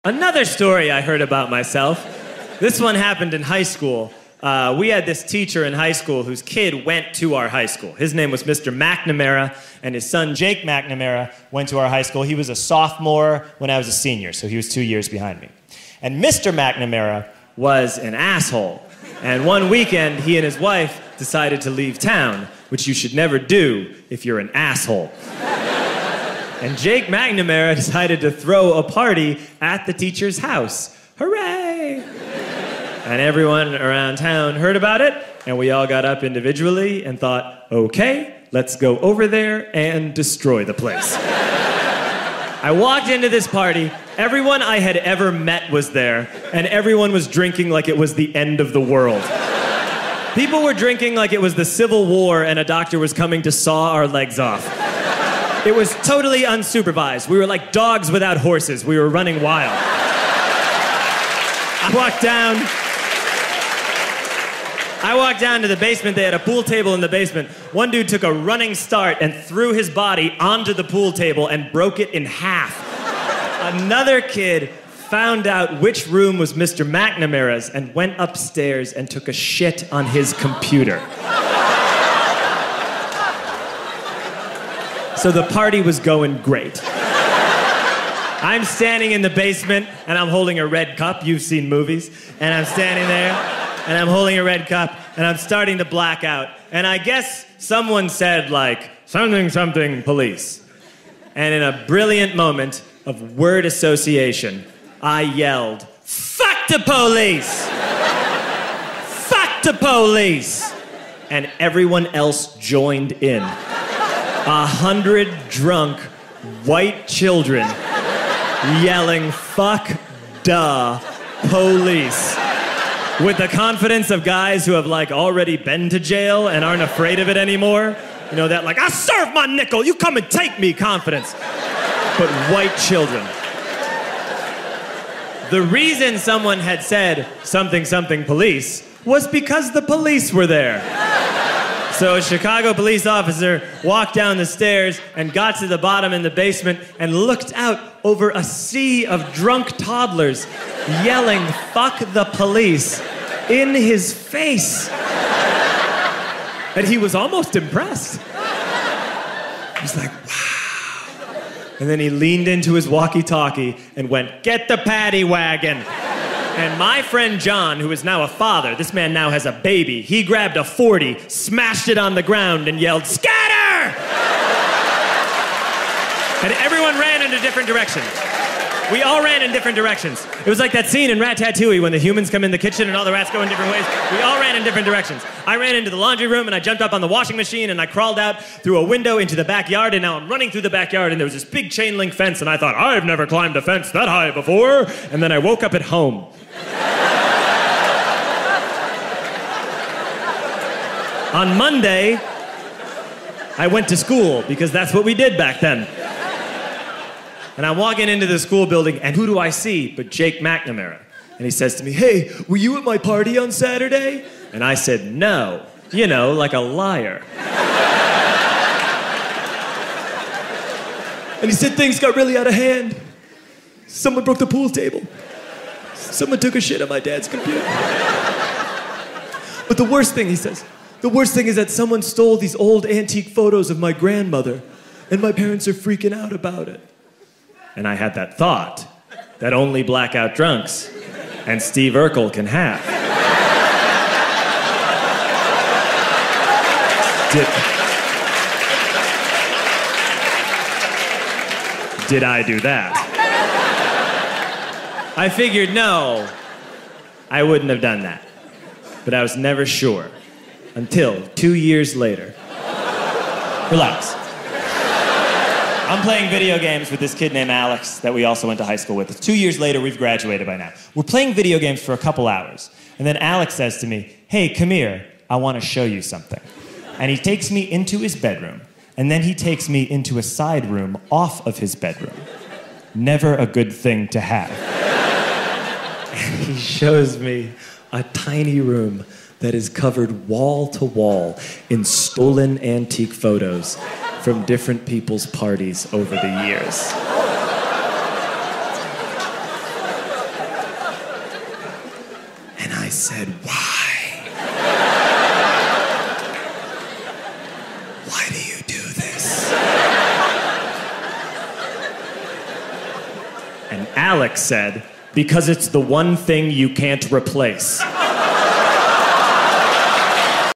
Another story I heard about myself. This one happened in high school. We had this teacher in high school whose kid went to our high school. His name was Mr. McNamara, and his son Jake McNamara went to our high school. He was a sophomore when I was a senior, so he was 2 years behind me. And Mr. McNamara was an asshole. And one weekend, he and his wife decided to leave town, which you should never do if you're an asshole. And Jake McNamara decided to throw a party at the teacher's house. Hooray! And everyone around town heard about it, and we all got up individually and thought, okay, let's go over there and destroy the place. I walked into this party, everyone I had ever met was there, and everyone was drinking like it was the end of the world. People were drinking like it was the Civil War and a doctor was coming to saw our legs off. It was totally unsupervised. We were like dogs without horses. We were running wild. I walked down to the basement. They had a pool table in the basement. One dude took a running start and threw his body onto the pool table and broke it in half. Another kid found out which room was Mr. McNamara's and went upstairs and took a shit on his computer. So the party was going great. I'm standing in the basement and I'm holding a red cup. You've seen movies. And I'm standing there and I'm holding a red cup and I'm starting to black out. And I guess someone said like, something, something, police. And in a brilliant moment of word association, I yelled, fuck the police! Fuck the police! And everyone else joined in. 100 drunk white children yelling, fuck the police. With the confidence of guys who have like already been to jail and aren't afraid of it anymore. You know, that like, I serve my nickel, you come and take me confidence. But white children. The reason someone had said something, something, police was because the police were there. So a Chicago police officer walked down the stairs and got to the bottom in the basement and looked out over a sea of drunk toddlers yelling, fuck the police, in his face. And he was almost impressed. He was like, wow. And then he leaned into his walkie-talkie and went, get the paddy wagon. And my friend John, who is now a father, this man now has a baby, he grabbed a 40, smashed it on the ground, and yelled, scatter! And everyone ran in a different direction. We all ran in different directions. It was like that scene in Ratatouille when the humans come in the kitchen and all the rats go in different ways. We all ran in different directions. I ran into the laundry room and I jumped up on the washing machine and I crawled out through a window into the backyard, and now I'm running through the backyard and there was this big chain link fence and I thought, I've never climbed a fence that high before. And then I woke up at home. On Monday, I went to school because that's what we did back then. And I'm walking into the school building, and who do I see but Jake McNamara? And he says to me, hey, were you at my party on Saturday? And I said, no. You know, like a liar. And he said things got really out of hand. Someone broke the pool table. Someone took a shit on my dad's computer. But the worst thing, he says, the worst thing is that someone stole these old antique photos of my grandmother, and my parents are freaking out about it. And I had that thought that only blackout drunks and Steve Urkel can have. Did I do that? I figured, no, I wouldn't have done that. But I was never sure until 2 years later. Relax. I'm playing video games with this kid named Alex that we also went to high school with. 2 years later, we've graduated by now. We're playing video games for a couple hours. And then Alex says to me, hey, come here, I want to show you something. And he takes me into his bedroom. And then he takes me into a side room off of his bedroom. Never a good thing to have. And he shows me a tiny room that is covered wall to wall in stolen antique photos from different people's parties over the years. said, why? Why do you do this? And Alex said, because it's the one thing you can't replace.